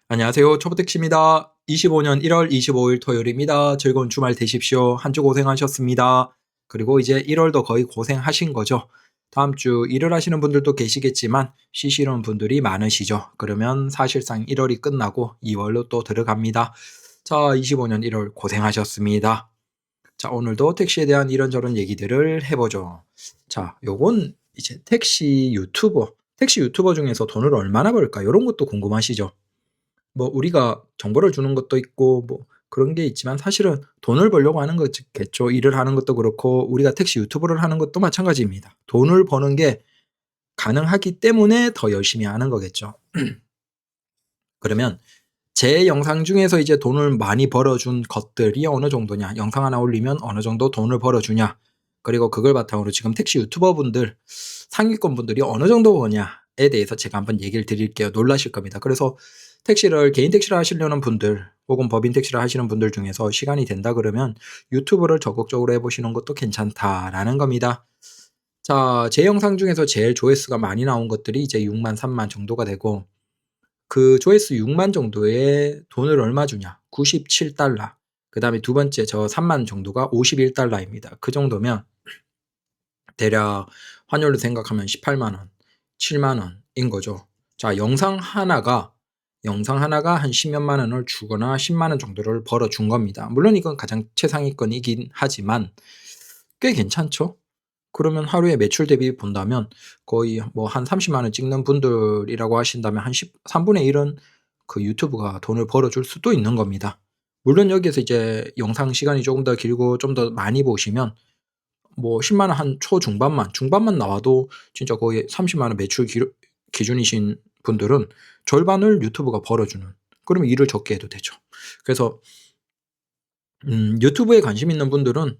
안녕하세요. 초보택시입니다. 25년 1월 25일 토요일입니다. 즐거운 주말 되십시오. 한 주 고생하셨습니다. 그리고 이제 1월도 거의 고생하신 거죠. 다음 주 일을 하시는 분들도 계시겠지만 쉬시는 분들이 많으시죠. 그러면 사실상 1월이 끝나고 2월로 또 들어갑니다. 자, 25년 1월 고생하셨습니다. 자, 오늘도 택시에 대한 이런저런 얘기들을 해보죠. 자, 요건 이제 택시 유튜버 중에서 돈을 얼마나 벌까? 이런 것도 궁금하시죠? 뭐 우리가 정보를 주는 것도 있고 뭐 그런 게 있지만 사실은 돈을 벌려고 하는 거겠죠. 일을 하는 것도 그렇고 우리가 택시 유튜브를 하는 것도 마찬가지입니다. 돈을 버는 게 가능하기 때문에 더 열심히 하는 거겠죠. 그러면 제 영상 중에서 이제 돈을 많이 벌어준 것들이 어느 정도냐, 영상 하나 올리면 어느 정도 돈을 벌어주냐, 그리고 그걸 바탕으로 지금 택시 유튜버 분들, 상위권 분들이 어느 정도 버냐에 대해서 제가 한번 얘기를 드릴게요. 놀라실 겁니다. 그래서 개인 택시를 하시려는 분들 혹은 법인 택시를 하시는 분들 중에서 시간이 된다 그러면 유튜브를 적극적으로 해보시는 것도 괜찮다라는 겁니다. 자, 제 영상 중에서 제일 조회수가 많이 나온 것들이 이제 6만, 3만 정도가 되고, 그 조회수 6만 정도에 돈을 얼마 주냐? 97달러. 그 다음에 두 번째 저 3만 정도가 51달러입니다. 그 정도면 대략 환율로 생각하면 18만 원, 7만 원인 거죠. 자, 영상 하나가 한 10몇만 원을 주거나 10만 원 정도를 벌어준 겁니다. 물론 이건 가장 최상위권이긴 하지만 꽤 괜찮죠? 그러면 하루에 매출 대비 본다면 거의 뭐 한 30만 원 찍는 분들이라고 하신다면 한 3분의 1은 그 유튜브가 돈을 벌어줄 수도 있는 겁니다. 물론 여기에서 이제 영상 시간이 조금 더 길고 좀 더 많이 보시면 뭐 10만 원 한 중반만 나와도 진짜 거의 30만 원 매출 기준이신 분들은 절반을 유튜브가 벌어주는, 그러면 일을 적게 해도 되죠. 그래서 유튜브에 관심 있는 분들은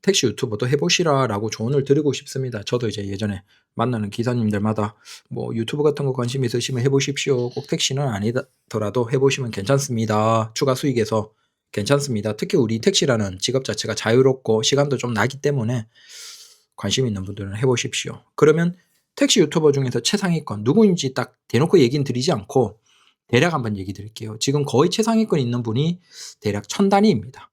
택시 유튜버도 해보시라라고 조언을 드리고 싶습니다. 저도 이제 예전에 만나는 기사님들마다 뭐 유튜브 같은 거 관심 있으시면 해보십시오. 꼭 택시는 아니더라도 해보시면 괜찮습니다. 추가 수익에서 괜찮습니다. 특히 우리 택시라는 직업 자체가 자유롭고 시간도 좀 나기 때문에 관심 있는 분들은 해보십시오. 그러면 택시 유튜버 중에서 최상위권 누구인지 딱 대놓고 얘기는 드리지 않고 대략 한번 얘기 드릴게요. 지금 거의 최상위권 있는 분이 대략 1000단위입니다.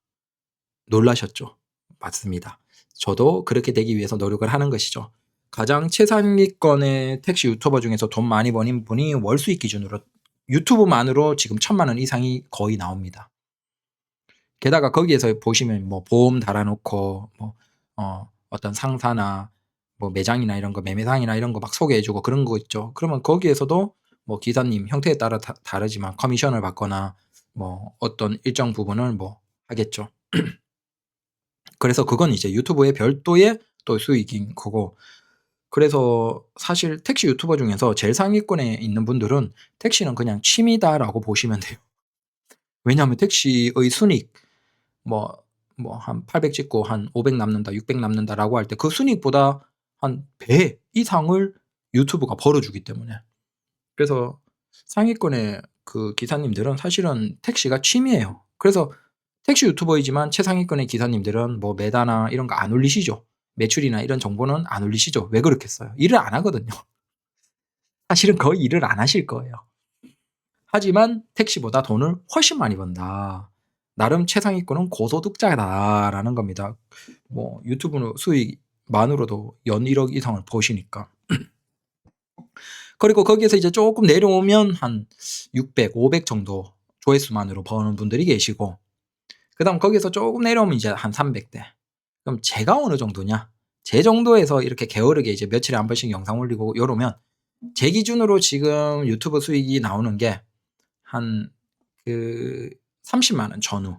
놀라셨죠? 맞습니다. 저도 그렇게 되기 위해서 노력을 하는 것이죠. 가장 최상위권의 택시 유튜버 중에서 돈 많이 버는 분이 월 수익 기준으로 유튜브만으로 지금 1000만 원 이상이 거의 나옵니다. 게다가 거기에서 보시면 뭐 보험 달아놓고 뭐 어떤 상사나 뭐 매장이나 이런 거, 매매상이나 이런 거 막 소개해주고 그런 거 있죠. 그러면 거기에서도 뭐 기사님 형태에 따라 다르지만 커미션을 받거나 뭐 어떤 일정 부분을 뭐 하겠죠. 그래서 그건 이제 유튜브의 별도의 또 수익인 거고, 그래서 사실 택시 유튜버 중에서 제일 상위권에 있는 분들은 택시는 그냥 취미다라고 보시면 돼요. 왜냐하면 택시의 순익 뭐 한 800 찍고 한 500 남는다, 600 남는다라고 할 때 그 순익보다 한 배 이상을 유튜브가 벌어주기 때문에. 그래서 상위권의 그 기사님들은 사실은 택시가 취미예요. 그래서 택시 유튜버이지만 최상위권의 기사님들은 뭐 메다나 이런 거 안 올리시죠. 매출이나 이런 정보는 안 올리시죠. 왜 그렇겠어요? 일을 안 하거든요. 사실은 거의 일을 안 하실 거예요. 하지만 택시보다 돈을 훨씬 많이 번다. 나름 최상위권은 고소득자다라는 겁니다. 뭐 유튜브 수익만으로도 연 1억 이상을 버시니까. 그리고 거기에서 이제 조금 내려오면 한 600, 500 정도 조회수만으로 버는 분들이 계시고, 그다음 거기서 조금 내려오면 이제 한 300대. 그럼 제가 어느 정도냐? 제 정도에서 이렇게 게으르게 이제 며칠에 한 번씩 영상 올리고 요러면 제 기준으로 지금 유튜브 수익이 나오는 게 한 그 30만 원 전후.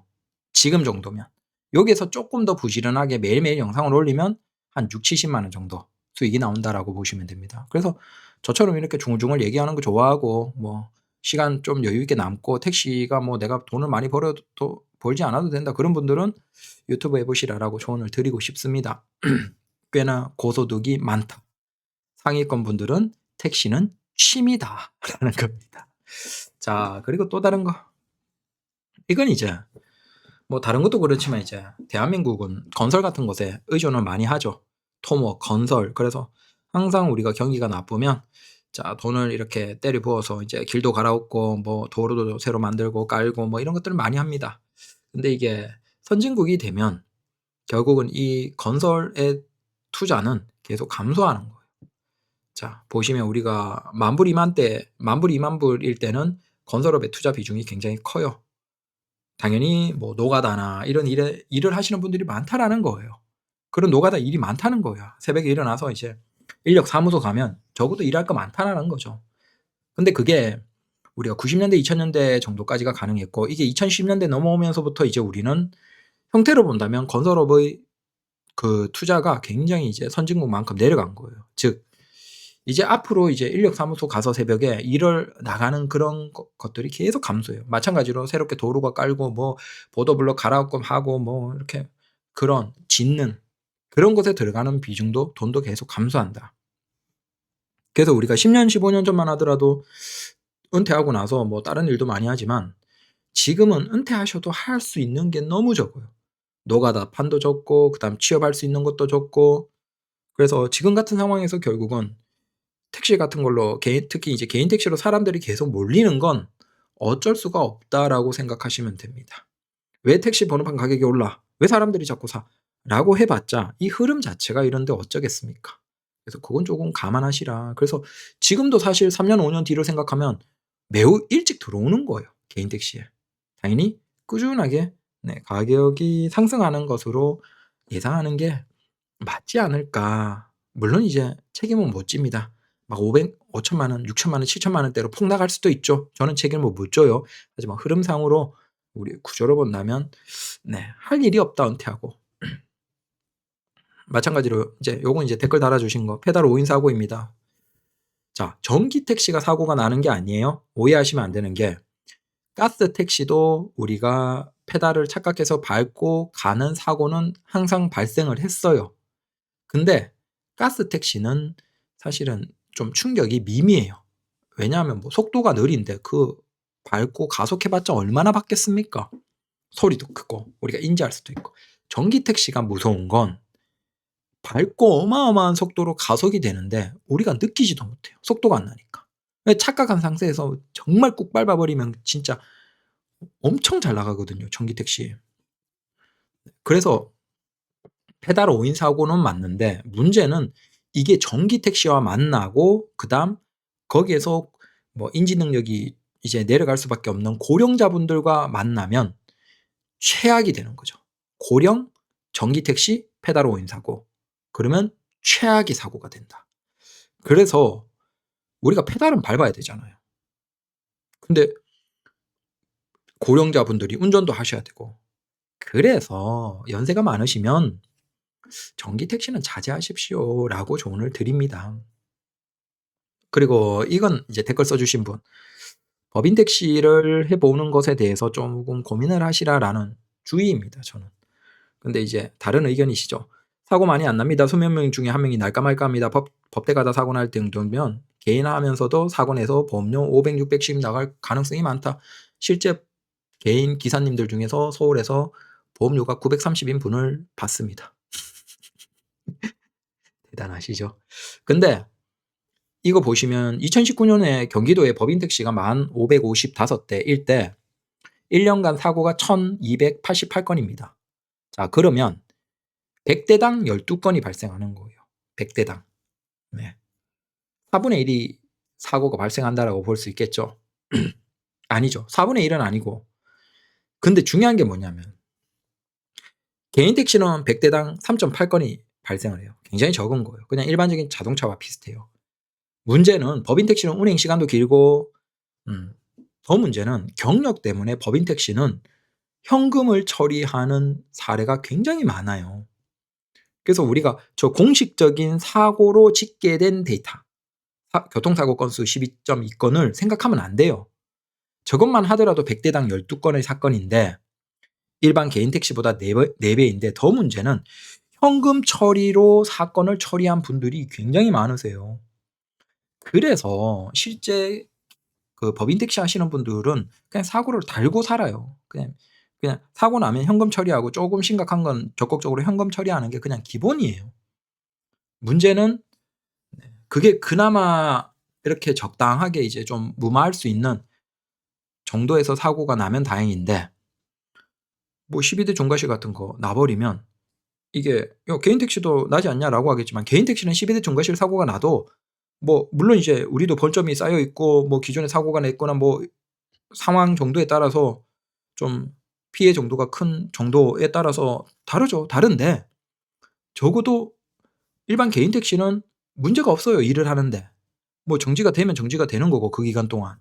지금 정도면. 여기에서 조금 더 부지런하게 매일매일 영상을 올리면 한 6, 70만 원 정도 수익이 나온다라고 보시면 됩니다. 그래서 저처럼 이렇게 중얼중얼 얘기하는 거 좋아하고 뭐 시간 좀 여유 있게 남고 택시가 뭐 내가 돈을 많이 벌어도 벌지 않아도 된다, 그런 분들은 유튜브 해보시라라고 조언을 드리고 싶습니다. 꽤나 고소득이 많다. 상위권 분들은 택시는 취미다라는 겁니다. 자, 그리고 또 다른 거. 이건 이제 뭐 다른 것도 그렇지만 이제 대한민국은 건설 같은 것에 의존을 많이 하죠. 토목, 건설. 그래서 항상 우리가 경기가 나쁘면 자, 돈을 이렇게 때려 부어서 이제 길도 갈아엎고 뭐 도로도 새로 만들고 깔고 뭐 이런 것들을 많이 합니다. 근데 이게 선진국이 되면 결국은 이 건설의 투자는 계속 감소하는 거예요. 자, 보시면 우리가 만불 2만 불일 때는 건설업의 투자 비중이 굉장히 커요. 당연히 뭐 노가다나 이런 일을 하시는 분들이 많다라는 거예요. 그런 노가다 일이 많다는 거야. 새벽에 일어나서 이제 인력 사무소 가면 적어도 일할 거 많다라는 거죠. 근데 그게 우리가 90년대, 2000년대 정도까지가 가능했고, 이게 2010년대 넘어오면서부터 이제 우리는 형태로 본다면 건설업의 그 투자가 굉장히 이제 선진국만큼 내려간 거예요. 즉, 이제 앞으로 이제 인력 사무소 가서 새벽에 일을 나가는 그런 것들이 계속 감소해요. 마찬가지로 새롭게 도로가 깔고 뭐 보도블록 갈아엎고 하고 뭐 이렇게 그런 짓는 그런 것에 들어가는 비중도 돈도 계속 감소한다. 그래서 우리가 10년, 15년 전만 하더라도 은퇴하고 나서 뭐 다른 일도 많이 하지만 지금은 은퇴하셔도 할 수 있는 게 너무 적어요. 노가다 판도 적고 그다음 취업할 수 있는 것도 적고, 그래서 지금 같은 상황에서 결국은 택시 같은 걸로 특히 이제 개인 택시로 사람들이 계속 몰리는 건 어쩔 수가 없다라고 생각하시면 됩니다. 왜 택시 번호판 가격이 올라? 왜 사람들이 자꾸 사? 라고 해봤자 이 흐름 자체가 이런데 어쩌겠습니까? 그래서 그건 조금 감안하시라. 그래서 지금도 사실 3년, 5년 뒤를 생각하면 매우 일찍 들어오는 거예요. 개인 택시에. 당연히 꾸준하게 가격이 상승하는 것으로 예상하는 게 맞지 않을까. 물론 이제 책임은 못 집니다. 막 5천만 원, 6천만 원, 7천만 원대로 폭 나갈 수도 있죠. 저는 책임을 못 져요. 하지만 흐름상으로 우리 구조로 본다면 할 일이 없다 은퇴하고. 마찬가지로 이제 요건 이제 댓글 달아주신 거 페달 5인 사고입니다. 자, 전기 택시가 사고가 나는 게 아니에요. 오해하시면 안 되는 게 가스 택시도 우리가 페달을 착각해서 밟고 가는 사고는 항상 발생을 했어요. 근데 가스 택시는 사실은 좀 충격이 미미해요. 왜냐하면 뭐 속도가 느린데 그 밟고 가속해봤자 얼마나 받겠습니까? 소리도 크고 우리가 인지할 수도 있고. 전기 택시가 무서운 건 밟고 어마어마한 속도로 가속이 되는데 우리가 느끼지도 못해요. 속도가 안 나니까. 착각한 상태에서 정말 꾹 밟아버리면 진짜 엄청 잘 나가거든요. 전기 택시. 그래서 페달 5인 사고는 맞는데 문제는 이게 전기 택시와 만나고 그다음 거기에서 뭐 인지 능력이 이제 내려갈 수밖에 없는 고령자분들과 만나면 최악이 되는 거죠. 고령 전기 택시 페달 5인 사고. 그러면 최악의 사고가 된다. 그래서 우리가 페달은 밟아야 되잖아요. 근데 고령자분들이 운전도 하셔야 되고. 그래서 연세가 많으시면 전기 택시는 자제하십시오라고 조언을 드립니다. 그리고 이건 이제 댓글 써주신 분, 법인 택시를 해보는 것에 대해서 조금 고민을 하시라라는 주의입니다, 저는. 근데 이제 다른 의견이시죠. 사고 많이 안 납니다. 수백 명 중에 한 명이 날까 말까 합니다. 법대 가다 사고 날 정도면 개인하면서도 사고 내서 보험료 500, 600씩 나갈 가능성이 많다. 실제 개인 기사님들 중에서 서울에서 보험료가 930인 분을 봤습니다. 대단하시죠? 근데 이거 보시면 2019년에 경기도의 법인 택시가 1,555대일 때 1년간 사고가 1,288건입니다. 자, 그러면 100대당 12건이 발생하는 거예요. 100대당. 네. 4분의 1이 사고가 발생한다라고 볼 수 있겠죠. 아니죠. 4분의 1은 아니고. 근데 중요한 게 뭐냐면 개인 택시는 100대당 3.8건이 발생을 해요. 굉장히 적은 거예요. 그냥 일반적인 자동차와 비슷해요. 문제는 법인 택시는 운행 시간도 길고 더 문제는 경력 때문에 법인 택시는 현금을 처리하는 사례가 굉장히 많아요. 그래서 우리가 저 공식적인 사고로 집계된 데이터, 교통사고 건수 12.2건을 생각하면 안 돼요. 저것만 하더라도 100대당 12건의 사건인데 일반 개인 택시보다 4배인데 더 문제는 현금 처리로 사건을 처리한 분들이 굉장히 많으세요. 그래서 실제 그 법인 택시 하시는 분들은 그냥 사고를 달고 살아요. 그냥 사고 나면 현금 처리하고 조금 심각한 건 적극적으로 현금 처리하는 게 그냥 기본이에요. 문제는 그게 그나마 이렇게 적당하게 이제 좀 무마할 수 있는 정도에서 사고가 나면 다행인데, 뭐 12대 중과실 같은 거 나 버리면 이게 "야 개인 택시도 나지 않냐?"라고 하겠지만, 개인 택시는 12대 중과실 사고가 나도 뭐 물론 이제 우리도 벌점이 쌓여 있고 뭐 기존에 사고가 냈거나 뭐 상황 정도에 따라서 좀 피해 정도가 큰 정도에 따라서 다르죠. 다른데 적어도 일반 개인 택시는 문제가 없어요, 일을 하는데. 뭐 정지가 되면 정지가 되는 거고 그 기간 동안.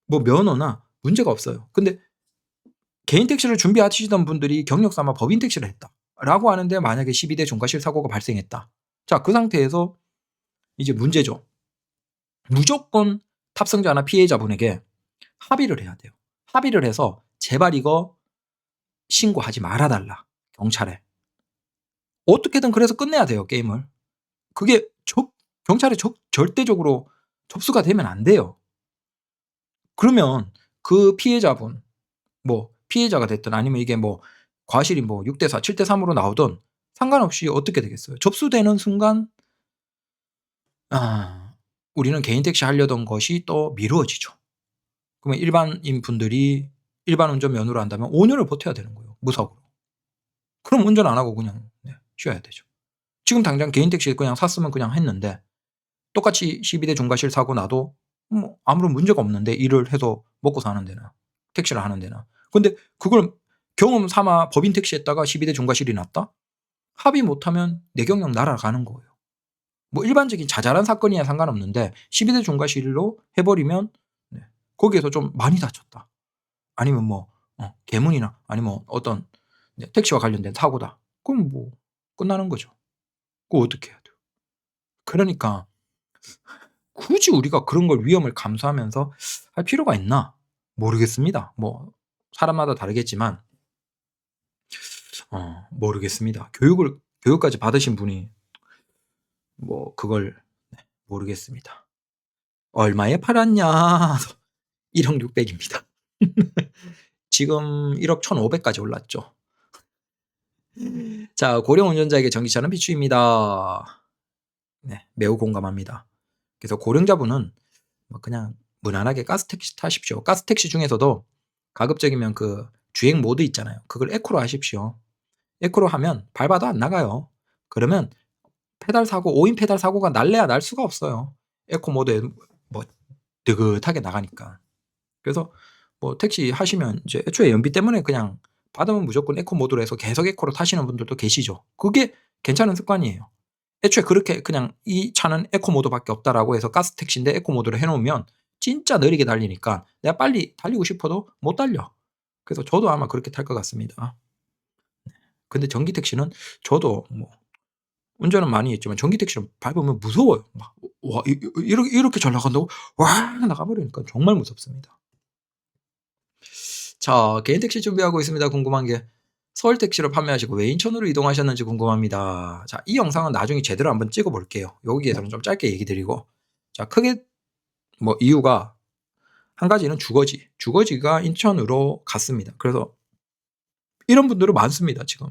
뭐 면허나 문제가 없어요. 근데 개인 택시를 준비하시던 분들이 경력 삼아 법인 택시를 했다라고 하는데, 만약에 12대 중과실 사고가 발생했다. 자, 그 상태에서 이제 문제죠. 무조건 탑승자나 피해자분에게 합의를 해야 돼요. 합의를 해서 "제발 이거 신고하지 말아 달라, 경찰에." 어떻게든 그래서 끝내야 돼요, 게임을. 그게 경찰에 절대적으로 접수가 되면 안 돼요. 그러면 그 피해자분, 뭐 피해자가 됐든 아니면 이게 뭐 과실이 뭐 6대 4, 7대 3으로 나오든 상관없이 어떻게 되겠어요? 접수되는 순간 아 우리는 개인 택시 하려던 것이 또 미루어지죠. 그러면 일반인 분들이 일반 운전 면허를 한다면 5 년을 버텨야 되는 거예요, 무사고로. 그럼 운전 안 하고 그냥 쉬어야 되죠. 지금 당장 개인 택시 그냥 샀으면 그냥 했는데, 똑같이 12대 중과실 사고 나도 뭐 아무런 문제가 없는데, 일을 해서 먹고 사는 데는, 택시를 하는 데는. 근데 그걸 경험 삼아 법인 택시 했다가 12대 중과실이 났다? 합의 못하면 내 경력 날아가는 거예요. 뭐 일반적인 자잘한 사건이야 상관없는데 12대 중과실로 해 버리면 거기에서 좀 많이 다쳤다. 아니면 뭐 개문이나 아니면 어떤 택시와 관련된 사고다. 그럼 뭐 끝나는 거죠. 그거 어떻게 해야 돼요. 그러니까 굳이 우리가 그런 걸 위험을 감수하면서 할 필요가 있나? 모르겠습니다. 뭐 사람마다 다르겠지만 모르겠습니다. 교육까지 받으신 분이 뭐 그걸 모르겠습니다. "얼마에 팔았냐?" 1억 6백 입니다. 지금 1억 1,500 까지 올랐죠. 자, 고령 운전자에게 전기차는 비추입니다. 네, 매우 공감합니다. 그래서 고령자분은 뭐 그냥 무난하게 가스택시 타십시오. 가스택시 중에서도 가급적이면 그 주행 모드 있잖아요. 그걸 에코로 하십시오. 에코로 하면 밟아도 안 나가요. 그러면 페달 사고, 5인 페달 사고가 날래야 날 수가 없어요. 에코 모드에 뭐 느긋하게 나가니까. 그래서 뭐 택시 하시면 이제 애초에 연비 때문에 그냥 받으면 무조건 에코 모드로 해서 계속 에코로 타시는 분들도 계시죠. 그게 괜찮은 습관이에요. 애초에 그렇게 그냥 '이 차는 에코 모드밖에 없다.'라고 해서 가스 택시인데 에코 모드로 해 놓으면 진짜 느리게 달리니까 내가 빨리 달리고 싶어도 못 달려. 그래서 저도 아마 그렇게 탈 것 같습니다. 근데 전기 택시는 저도 뭐 운전은 많이 했지만 전기 택시는 밟으면 무서워요. 막 와 이렇게 잘 나간다고 와 나가 버리니까 정말 무섭습니다. 자, 개인 택시 준비하고 있습니다. 궁금한 게 서울 택시로 판매하시고 왜 인천으로 이동하셨는지 궁금합니다. 자, 이 영상은 나중에 제대로 한번 찍어 볼게요. 여기에서는 좀 짧게 얘기 드리고, 자, 크게 뭐 이유가 한 가지는 주거지. 주거지가 인천으로 갔습니다. 그래서 이런 분들은 많습니다, 지금.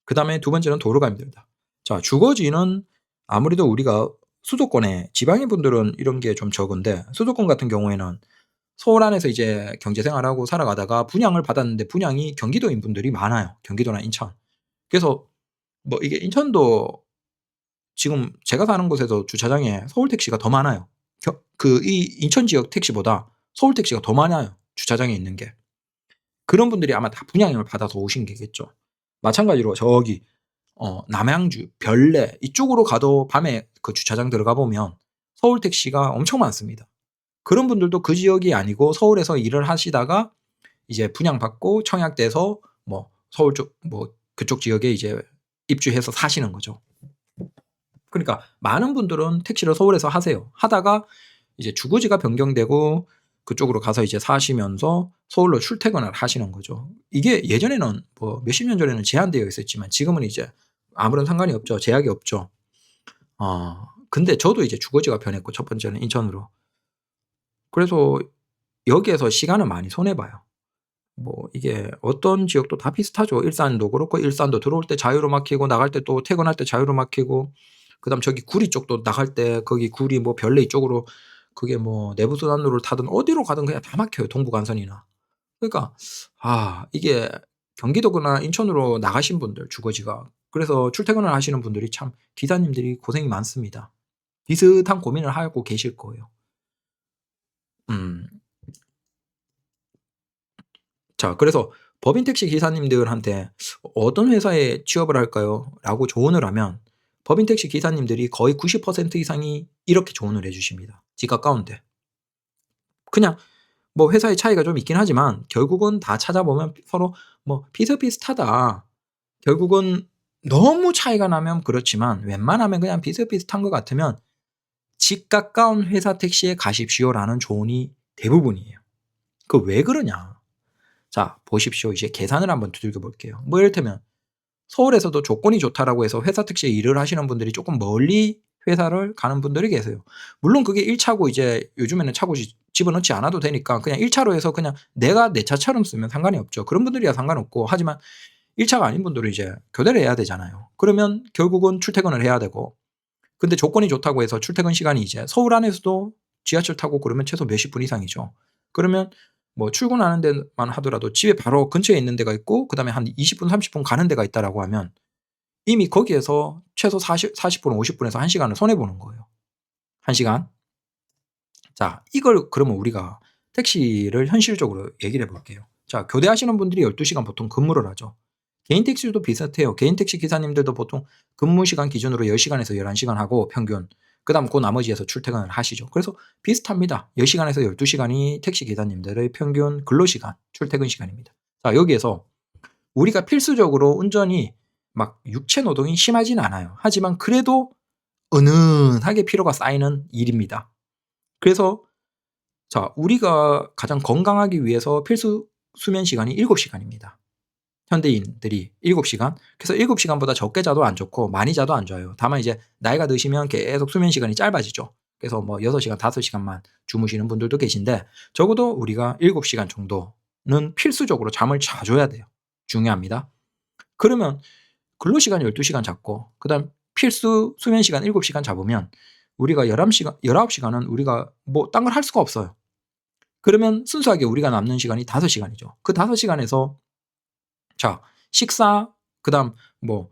그다음에 두 번째는 도로가 힘들다. 자, 주거지는 아무래도 우리가 수도권에 지방인 분들은 이런 게 좀 적은데, 수도권 같은 경우에는 서울 안에서 이제 경제 생활하고 살아가다가 분양을 받았는데 분양이 경기도인 분들이 많아요, 경기도나 인천. 그래서 뭐 이게 인천도 지금 제가 사는 곳에서 주차장에 서울 택시가 더 많아요. 이 인천 지역 택시보다 서울 택시가 더 많아요, 주차장에 있는 게. 그런 분들이 아마 다 분양을 받아서 오신 게겠죠. 마찬가지로 저기 남양주, 별내 이쪽으로 가도 밤에 그 주차장 들어가 보면 서울 택시가 엄청 많습니다. 그런 분들도 그 지역이 아니고 서울에서 일을 하시다가 이제 분양받고 청약돼서 뭐 서울 쪽 뭐 그쪽 지역에 이제 입주해서 사시는 거죠. 그러니까 많은 분들은 택시를 서울에서 하세요. 하다가 이제 주거지가 변경되고 그쪽으로 가서 이제 사시면서 서울로 출퇴근을 하시는 거죠. 이게 예전에는 뭐 몇십 년 전에는 제한되어 있었지만 지금은 이제 아무런 상관이 없죠. 제약이 없죠. 근데 저도 이제 주거지가 변했고 첫 번째는 인천으로. 그래서 여기에서 시간을 많이 손해 봐요. 뭐 이게 어떤 지역도 다 비슷하죠. 일산도 그렇고 일산도 들어올 때 자유로 막히고 나갈 때 또 퇴근할 때 자유로 막히고, 그다음 저기 구리 쪽도 나갈 때 거기 구리 뭐 별내 이쪽으로 그게 뭐 내부순환로를 타든 어디로 가든 그냥 다 막혀요, 동부간선이나. 그러니까 이게 경기도거나 인천으로 나가신 분들 주거지가, 그래서 출퇴근을 하시는 분들이 참 기사님들이 고생이 많습니다. 비슷한 고민을 하고 계실 거예요. 음. 자, 그래서 법인 택시 기사님들한테 "어떤 회사에 취업을 할까요?" 라고 조언을 하면 법인 택시 기사님들이 거의 90% 이상이 이렇게 조언을 해 주십니다. 집 가까운데. 그냥 뭐 회사의 차이가 좀 있긴 하지만 결국은 다 찾아보면 서로 뭐 비슷비슷하다. 결국은 너무 차이가 나면 그렇지만 웬만하면 그냥 비슷비슷한 것 같으면 "집 가까운 회사 택시에 가십시오."라는 조언이 대부분이에요. 그 왜 그러냐. 자, 보십시오. 이제 계산을 한번 두들겨 볼게요. 뭐 이를테면 서울에서도 조건이 좋다라고 해서 회사 택시에 일을 하시는 분들이 쪼끔 멀리 회사를 가는 분들이 계세요. 물론 그게 1 차고 이제 요즘에는 차고 집어넣지 않아도 되니까 그냥 1 차로에서 그냥 내가 내 차처럼 쓰면 상관이 없죠. 그런 분들이야 상관없고, 하지만 1 차가 아닌 분들은 이제 교대를 해야 되잖아요. 그러면 결국은 출퇴근을 해야 되고, 근데 조건이 좋다고 해서 출퇴근 시간이 이제 서울 안에서도 지하철 타고 그러면 최소 몇십 분 이상이죠. 그러면 뭐 출근하는 데만 하더라도 집에 바로 근처에 있는 데가 있고 그다음에 한 20 분 30분 가는 데가 있다라고 하면 이미 거기에서 최소 40 분 50 분에서 1 시간을 손해 보는 거예요. 1 시간. 자, 이걸 그러면 우리가 택시를 현실적으로 얘기를 해 볼게요. 자, 교대하시는 분들이 12 시간 보통 근무를 하죠. 개인 택시도 비슷해요. 개인 택시 기사님들도 보통 근무 시간 기준으로 10 시간에서 11 시간 하고 평균. 그다음 그 나머지에서 출퇴근을 하시죠. 그래서 비슷합니다. 10 시간에서 12 시간이 택시 기사님들의 평균 근로 시간, 출퇴근 시간입니다. 자, 여기에서 우리가 필수적으로 운전이 막 육체 노동이 심하진 않아요. 하지만 그래도 은은하게 피로가 쌓이는 일입니다. 그래서 자, 우리가 가장 건강하기 위해서 필수 수면 시간이 7 시간입니다. 현대인들이 7 시간. 그래서 7 시간보다 적게 자도 안 좋고 많이 자도 안 좋아요. 다만 이제 나이가 드시면 계속 수면 시간이 짧아지죠. 그래서 뭐 6 시간, 5 시간만 주무시는 분들도 계신데 적어도 우리가 7 시간 정도는 필수적으로 잠을 자줘야 돼요. 중요합니다. 그러면 근로 시간 12 시간 잡고 그다음 필수 수면 시간 7 시간 잡으면 우리가 11 시간 19 시간은 우리가 뭐 딴 걸 할 수가 없어요. 그러면 순수하게 우리가 남는 시간이 5 시간이죠. 그 5 시간에서 자, 식사 그다음 뭐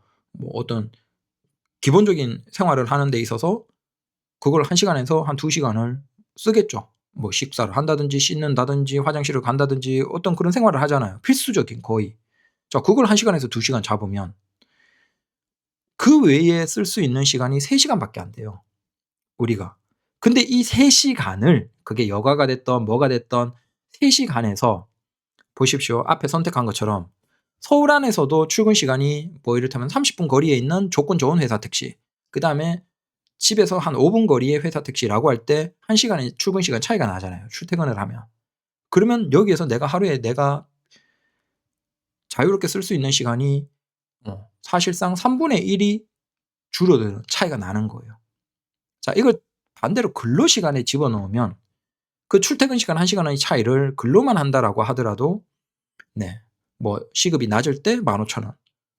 어떤 기본적인 생활을 하는 데 있어서 그걸 1 시간에서 한 2 시간을 쓰겠죠. 뭐 식사를 한다든지 씻는다든지 화장실을 간다든지 어떤 그런 생활을 하잖아요, 필수적인 거의. 자, 그걸 1 시간에서 2 시간 잡으면 그 외에 쓸 수 있는 시간이 3 시간밖에 안 돼요, 우리가. 근데 이 3 시간을 그게 여가가 됐든 뭐가 됐든 3 시간에서 보십시오. 앞에 선택한 것처럼 서울 안에서도 출근 시간이 뭐 이를테면 30분 거리에 있는 조건 좋은 회사 택시, 그다음에 집에서 한 5분 거리의 회사 택시라고 할 때 1 시간의 출근 시간 차이가 나잖아요, 출퇴근을 하면. 그러면 여기에서 내가 하루에 내가 자유롭게 쓸 수 있는 시간이 사실상 3분의 1이 줄어드는 차이가 나는 거예요. 자, 이걸 반대로 근로 시간에 집어넣으면 그 출퇴근 시간 1 시간의 차이를 근로만 한다라고 하더라도 네, 뭐 시급이 낮을 때 15,000원,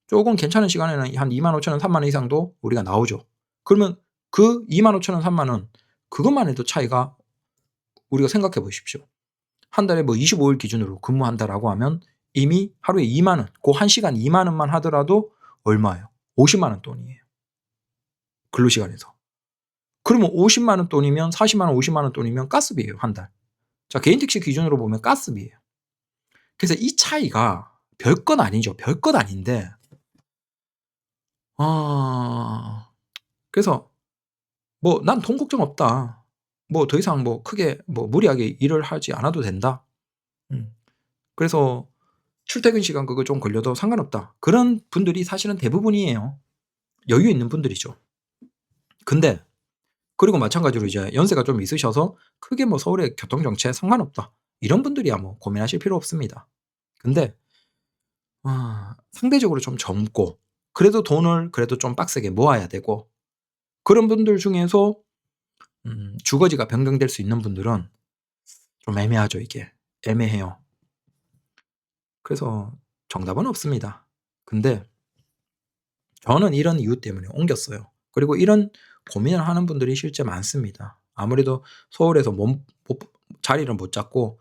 쪼금 괜찮은 시간에는 한 25,000원 30,000원 이상도 우리가 나오죠. 그러면 그 25,000원 30,000원 그것만 해도 차이가, 우리가 생각해 보십시오. 한 달에 뭐 25일 기준으로 근무한다라고 하면 이미 하루에 20,000 원, 고 1 시간 20,000 원만 하더라도 얼마예요? 500,000원 돈이에요, 근로시간에서. 그러면 500,000원 돈이면 400,000 원, 500,000 원 돈이면 가스비예요, 한 달. 자, 개인 택시 기준으로 보면 가스비예요. 그래서 이 차이가 별것 아니죠. 별것 아닌데 아 그래서 뭐 '난 돈 걱정 없다. 뭐 더 이상 뭐 크게 뭐 무리하게 일을 하지 않아도 된다. 음 그래서 출퇴근 시간 그거 좀 걸려도 상관없다.' 그런 분들이 사실은 대부분이에요. 여유 있는 분들이죠. 근데 그리고 마찬가지로 이제 연세가 좀 있으셔서 크게 뭐 '서울의 교통 정체에 상관없다.' 이런 분들이야 뭐 고민하실 필요 없습니다. 근데 상대적으로 좀 젊고 그래도 돈을 그래도 좀 빡세게 모아야 되고 그런 분들 중에서 주거지가 변경될 수 있는 분들은 좀 애매하죠, 이게. 애매해요. 그래서 정답은 없습니다. 근데 저는 이런 이유 때문에 옮겼어요. 그리고 이런 고민을 하는 분들이 실제 많습니다. 아무래도 서울에서 자리를 못 잡고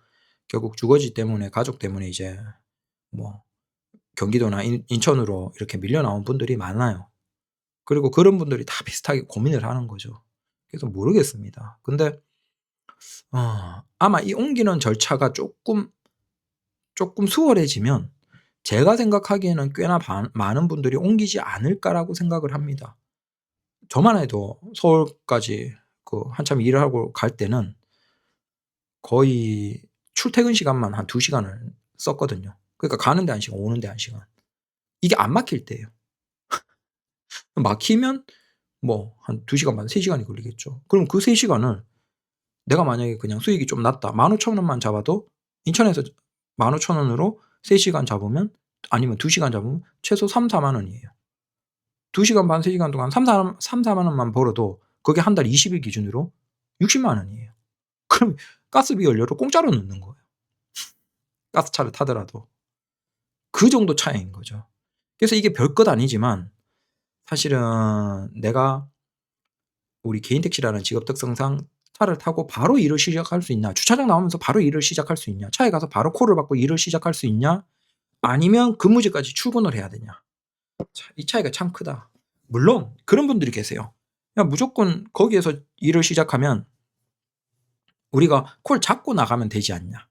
결국 주거지 때문에 가족 때문에 이제 뭐 경기도나 인천으로 이렇게 밀려 나온 분들이 많아요. 그리고 그런 분들이 다 비슷하게 고민을 하는 거죠. 그래서 모르겠습니다. 근데 아마 이 옮기는 절차가 쪼끔 수월해지면 제가 생각하기에는 꽤나 많은 분들이 옮기지 않을까라고 생각을 합니다. 저만 해도 서울까지 한참 일을 하고 갈 때는 거의 출퇴근 시간만 한 2 시간을 썼거든요. 그러니까 가는데 1 시간, 오는데 1 시간. 이게 안 막힐 때예요. 막히면 뭐 한 2 시간 반, 3 시간이 걸리겠죠. 그럼 그 3 시간을 내가 만약에 그냥 수익이 좀 낮다. 15,000 원만 잡아도 인천에서 15,000 원으로 3 시간 잡으면 아니면 2 시간 잡으면 최소 3-4만 원이에요. 2 시간 반, 3 시간 동안 3-4만 원만 벌어도 그게 한 달 20일 기준으로 60만 원이에요. 그럼 가스비 연료를 공짜로 넣는 거예요. 가스차를 타더라도. 그 정도 차이인 거죠. 그래서 이게 별것 아니지만 사실은 내가 우리 개인 택시라는 직업 특성상 차를 타고 바로 일을 시작할 수 있냐, 주차장 나오면서 바로 일을 시작할 수 있냐, 차에 가서 바로 콜을 받고 일을 시작할 수 있냐, 아니면 근무지까지 출근을 해야 되냐. 이 차이가 참 크다. 물론 그런 분들이 계세요. 그냥 무조건 거기에서 일을 시작하면 우리가 콜 잡고 나가면 되지 않냐.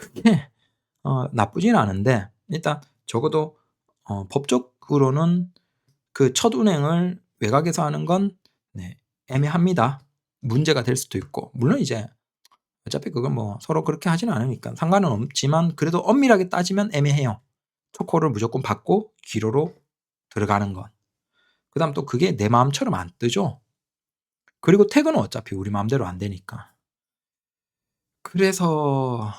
그게 나쁘진 않은데 일단 적어도 법적으로는 그 첫 운행을 외곽에서 하는 건 애매합니다. 문제가 될 수도 있고 물론 이제 어차피 그건 뭐 서로 그렇게 하지는 않으니까 상관은 없지만 그래도 엄밀하게 따지면 애매해요. 첫 콜을 무조건 받고 기로로 들어가는 건. 그다음 또 그게 내 마음처럼 안 뜨죠. 그리고 퇴근은 어차피 우리 마음대로 안 되니까. 그래서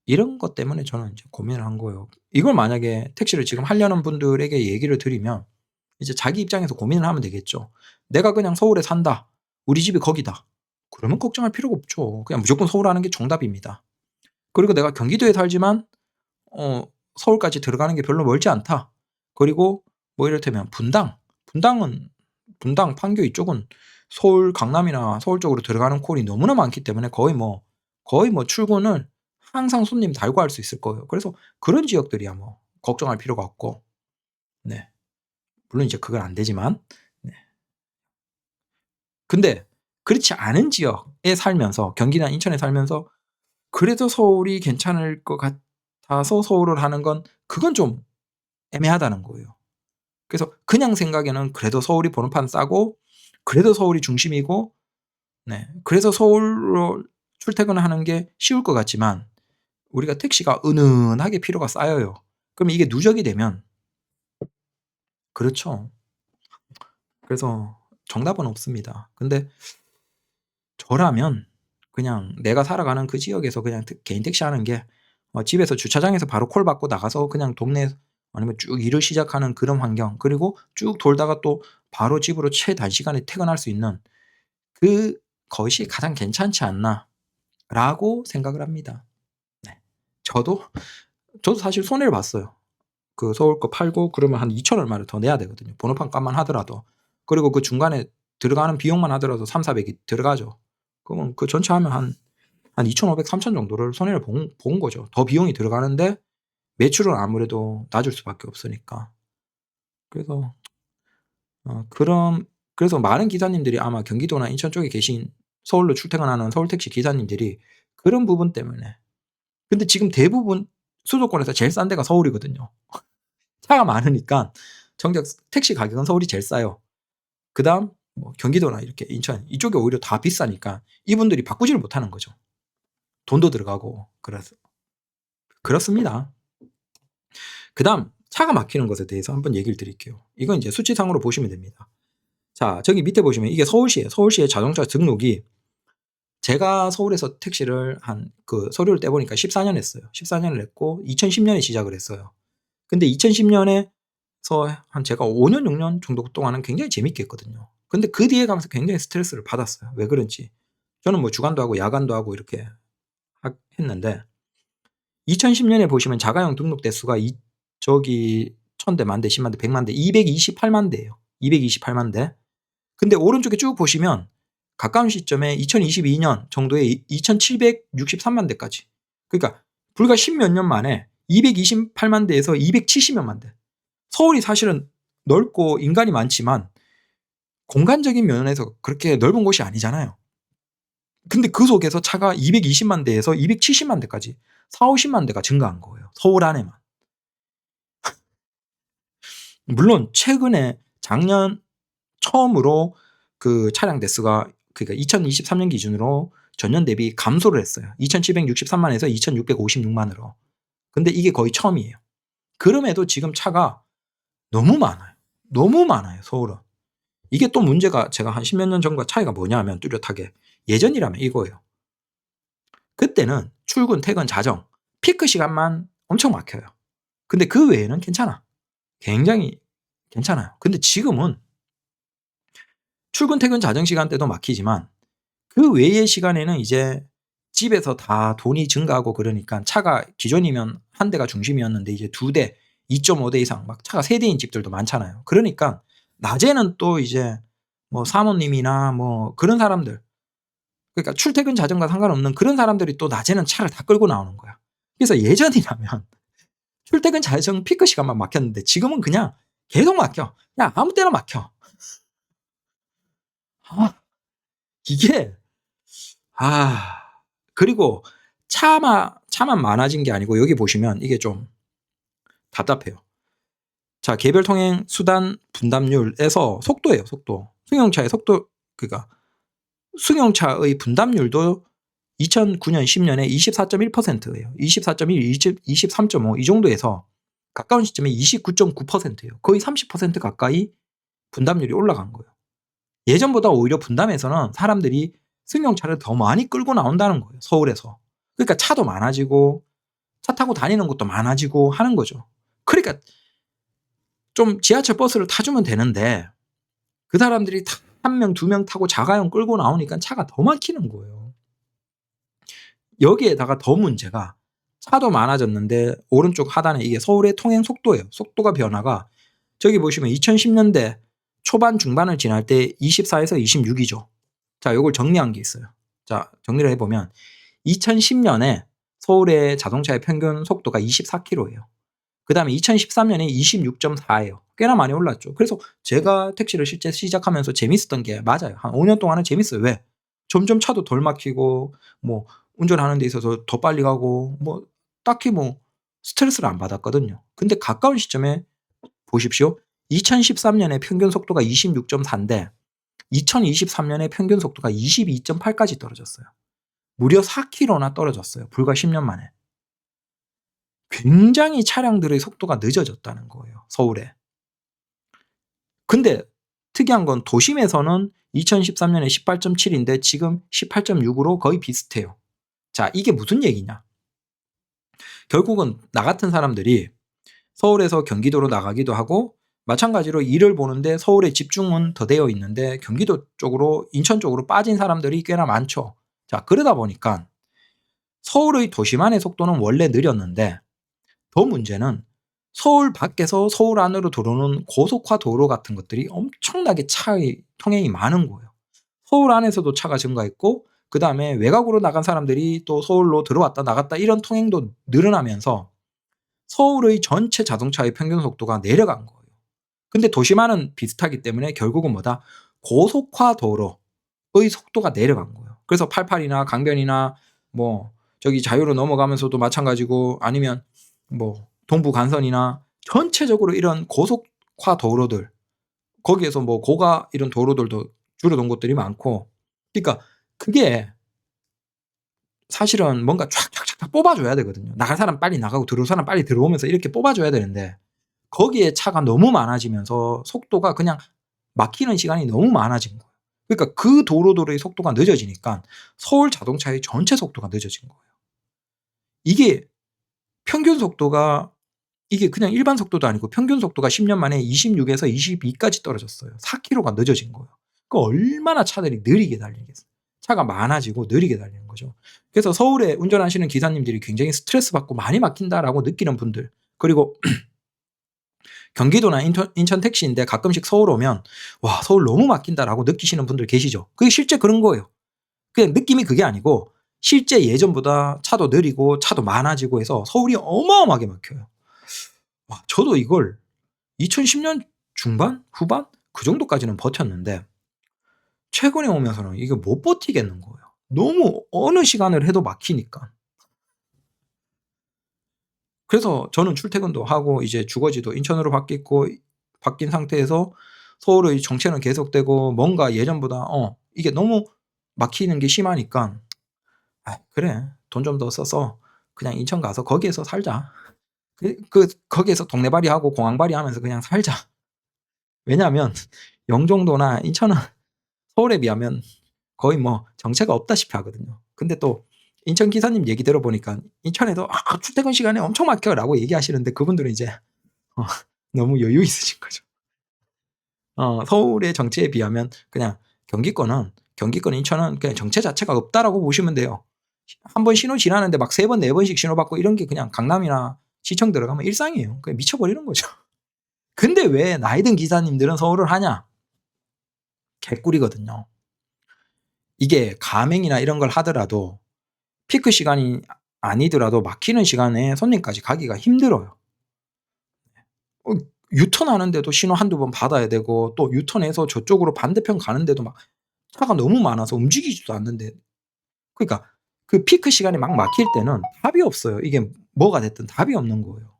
이런 것 때문에 저는 이제 고민을 한 거예요. 이걸 만약에 택시를 지금 하려는 분들에게 얘기를 드리면 이제 자기 입장에서 고민을 하면 되겠죠. '내가 그냥 서울에 산다. 우리 집이 거기다.' 그러면 걱정할 필요가 없죠. 그냥 무조건 서울 하는 게 정답입니다. 그리고 '내가 경기도에 살지만 서울까지 들어가는 게 별로 멀지 않다.' 그리고 뭐 이를테면 분당, 판교 이쪽은 서울 강남이나 서울 쪽으로 들어가는 콜이 너무나 많기 때문에 거의 뭐 출근을 항상 손님 달고 할 수 있을 거예요. 그래서 그런 지역들이야 뭐 걱정할 필요가 없고 네. 물론 이제 그건 안 되지만 네. 근데 그렇지 않은 지역에 살면서 경기나 인천에 살면서 그래도 서울이 괜찮을 것 같아서 서울을 하는 건 그건 좀 애매하다는 거예요. 그래서 그냥 생각에는 그래도 서울이 번호판 싸고 그래도 서울이 중심이고 그래서 서울로 출퇴근을 하는 게 쉬울 것 같지만 우리가 택시가 은은하게 필요가 쌓여요. 그럼 이게 누적이 되면 그렇죠. 그래서 정답은 없습니다. 근데 저라면 그냥 내가 살아가는 그 지역에서 그냥 개인 택시 하는 게 집에서 주차장에서 바로 콜 받고 나가서 그냥 동네 아니면 쭉 일을 시작하는 그런 환경 그리고 쭉 돌다가 또 바로 집으로 최단시간에 퇴근할 수 있는 그것이 가장 괜찮지 않나라고 생각을 합니다. 네. 저도 사실 손해를 봤어요. 그 서울 거 팔고 그러면 한 2,000 얼마를 더 내야 되거든요. 번호판 값만 하더라도. 그리고 그 중간에 들어가는 비용만 하더라도 3,400 이 들어가죠. 그러면 그 전체 하면 한 2,500, 3,000 정도를 손해를 본 거죠. 더 비용이 들어가는데 매출은 아무래도 낮을 수밖에 없으니까. 그래서 그래서 많은 기사님들이 아마 경기도나 인천 쪽에 계신 서울로 출퇴근하는 서울 택시 기사님들이 그런 부분 때문에 근데 지금 대부분 수도권에서 제일 싼 데가 서울이거든요. 차가 많으니까 정작 택시 가격은 서울이 제일 싸요. 그다음 뭐 경기도나 이렇게 인천 이쪽이 오히려 다 비싸니까 이분들이 바꾸지를 못하는 거죠. 돈도 들어가고 그래서 그렇습니다. 그다음 차가 막히는 것에 대해서 한번 얘기를 드릴게요. 이건 이제 수치상으로 보시면 됩니다. 자 저기 밑에 보시면 이게 서울시예요. 서울시의 자동차 등록이 제가 서울에서 택시를 서류를 떼 보니까 14년 했어요. 14년을 했고 2010년에 시작을 했어요. 근데 2010년에서 한 제가 5년 6년 정도 동안은 굉장히 재밌게 했거든요. 근데 그 뒤에 가면서 굉장히 스트레스를 받았어요. 왜 그런지. 저는 뭐 주간도 하고 야간도 하고 이렇게 했는데 2010년에 보시면 자가용 등록 대수가 저기 1,000대, 10,000대, 10,000대, 100만 대, 228만 대예요. 228만 대. 근데 오른쪽에 쭉 보시면 가까운 시점에 2022년 정도에 2,763만 대까지. 그러니까 불과 10몇 년 만에 228만 대에서 270만 대. 서울이 사실은 넓고 인간이 많지만 공간적인 면에서 그렇게 넓은 곳이 아니잖아요. 근데 그 속에서 차가 220만 대에서 270만 대까지 4, 50만 대가 증가한 거예요. 서울 안에만. 물론 최근에 작년 처음으로 그 차량 대수가 그러니까 2023년 기준으로 전년 대비 감소를 했어요. 2,763만에서 2,656만으로. 근데 이게 거의 처음이에요. 그럼에도 지금 차가 너무 많아요. 너무 많아요, 서울은. 이게 또 문제가 제가 한 10몇 년 전과 차이가 뭐냐 하면 뚜렷하게 예전이라면 이거예요. 그때는 출근, 퇴근, 자정, 피크 시간만 엄청 막혀요. 근데 그 외에는 괜찮아. 굉장히 괜찮아요. 근데 지금은 출근, 퇴근, 자정 시간대도 막히지만 그 외의 시간에는 이제 집에서 다 돈이 증가하고 그러니까 차가 기존이면 한 대가 중심이었는데 이제 2대, 2.5대 이상 막 차가 3대인 집들도 많잖아요. 그러니까 낮에는 또 이제 뭐 사모님이나 뭐 그런 사람들, 그러니까 출퇴근 자정과 상관없는 그런 사람들이 또 낮에는 차를 다 끌고 나오는 거야. 그래서 예전이라면 출퇴근 자정 피크 시간만 막혔는데 지금은 그냥 계속 막혀. 그냥 아무 때나 막혀. 아, 이게 그리고 차만 많아진 게 아니고 여기 보시면 이게 좀 답답해요. 자, 개별 통행 수단 분담률에서 속도예요, 속도. 승용차의 속도, 그러니까 승용차의 분담률도 2009년, 10년에 24.1%예요. 24.1, 23.5 이 정도에서 가까운 시점에 29.9%예요. 거의 30% 가까이 분담률이 올라간 거예요. 예전보다 오히려 분담에서는 사람들이 승용차를 더 많이 끌고 나온다는 거예요, 서울에서. 그러니까 차도 많아지고 차 타고 다니는 것도 많아지고 하는 거죠. 그러니까 좀 지하철 버스를 타주면 되는데 그 사람들이 1명, 2명 타고 자가용 끌고 나오니까 차가 더 막히는 거예요. 여기에다가 더 문제가 차도 많아졌는데 오른쪽 하단에 이게 서울의 통행 속도예요. 속도가 변화가 저기 보시면 2010년대 초반 중반을 지날 때 24에서 26이죠. 자, 요걸 정리한 게 있어요. 자, 정리를 해보면 2010년에 서울의 자동차의 평균 속도가 24km예요. 그 다음에 2013년에 26.4예요. 꽤나 많이 올랐죠. 그래서 제가 택시를 실제 시작하면서 재밌었던 게 맞아요. 한 5년 동안은 재밌어요. 왜? 점점 차도 덜 막히고 뭐 운전하는 데 있어서 더 빨리 가고 뭐 딱히 뭐 스트레스를 안 받았거든요. 근데 가까운 시점에 보십시오. 2013년에 평균 속도가 26.4인데 2023년에 평균 속도가 22.8까지 떨어졌어요. 무려 4km나 떨어졌어요. 불과 10년 만에. 굉장히 차량들의 속도가 늦어졌다는 거예요, 서울에. 근데 특이한 건 도심에서는 2013년에 18.7인데 지금 18.6으로 거의 비슷해요. 자, 이게 무슨 얘기냐? 결국은 나 같은 사람들이 서울에서 경기도로 나가기도 하고 마찬가지로 일을 보는데 서울에 집중은 더 되어 있는데 경기도 쪽으로, 인천 쪽으로 빠진 사람들이 꽤나 많죠. 자, 그러다 보니까 서울의 도심 안의 속도는 원래 느렸는데 더 문제는 서울 밖에서 서울 안으로 들어오는 고속화 도로 같은 것들이 엄청나게 차의 통행이 많은 거예요. 서울 안에서도 차가 증가했고 그 다음에 외곽으로 나간 사람들이 또 서울로 들어왔다 나갔다 이런 통행도 늘어나면서 서울의 전체 자동차의 평균 속도가 내려간 거예요. 근데 도심안은 비슷하기 때문에 결국은 뭐다? 고속화 도로의 속도가 내려간 거예요. 그래서 88이나 강변이나 뭐 저기 자유로 넘어가면서도 마찬가지고 아니면 뭐 동부 간선이나 전체적으로 이런 고속화 도로들 거기에서 뭐 고가 이런 도로들도 줄어든 곳들이 많고 그러니까 그게 사실은 뭔가 촥촥촥 뽑아줘야 되거든요. 나갈 사람 빨리 나가고 들어올 사람 빨리 들어오면서 이렇게 뽑아줘야 되는데 거기에 차가 너무 많아지면서 속도가 그냥 막히는 시간이 너무 많아진 거예요. 그러니까 그 도로들의 속도가 늦어지니까 서울 자동차의 전체 속도가 늦어진 거예요. 이게 평균 속도가 이게 그냥 일반 속도도 아니고 평균 속도가 10년 만에 26에서 22까지 떨어졌어요. 4km가 늦어진 거예요. 그 얼마나 차들이 느리게 달리겠어요. 차가 많아지고 느리게 달리는 거죠. 그래서 서울에 운전하시는 기사님들이 굉장히 스트레스 받고 많이 막힌다라고 느끼는 분들 그리고 경기도나 인천 택시인데 가끔씩 서울 오면 '와 서울 너무 막힌다.'라고 느끼시는 분들 계시죠. 그게 실제 그런 거예요. 그냥 느낌이 그게 아니고 실제 예전보다 차도 느리고 차도 많아지고 해서 서울이 어마어마하게 막혀요. 와 저도 이걸 2010년 중반? 후반? 그 정도까지는 버텼는데 최근에 오면서는 이게 못 버티겠는 거예요. 너무 어느 시간을 해도 막히니까. 그래서 저는 출퇴근도 하고 이제 주거지도 인천으로 바뀐 상태에서 서울의 정체는 계속되고 뭔가 예전보다 이게 너무 막히는 게 심하니까 '아 그래. 돈 좀 더 써서 그냥 인천 가서 거기에서 살자. 거기에서 동네발이하고 공항발이하면서 그냥 살자.' 왜냐하면 영종도나 인천은 서울에 비하면 거의 뭐 정체가 없다시피 하거든요. 근데 또 인천 기사님 얘기 들어보니까 인천에도 "아 출퇴근 시간에 엄청 막혀."라고 얘기하시는데 그분들은 이제 어 너무 여유 있으신 거죠. 서울의 정체에 비하면 그냥 경기권 인천은 그냥 정체 자체가 없다라고 보시면 돼요. 한 번 신호 지나는데 막 3번 4 번씩 신호받고 이런 게 그냥 강남이나 시청 들어가면 일상이에요. 그냥 미쳐 버리는 거죠. 근데 왜 나이 든 기사님들은 서울을 하냐? 개꿀이거든요. 이게 가맹이나 이런 걸 하더라도 피크 시간이 아니더라도 막히는 시간에 손님까지 가기가 힘들어요. 어 유턴하는데도 신호 1-2번 받아야 되고 또 유턴해서 저쪽으로 반대편 가는데도 막 차가 너무 많아서 움직이지도 않는데 그러니까 그 피크 시간에 막 막힐 때는 답이 없어요. 이게 뭐가 됐든 답이 없는 거예요.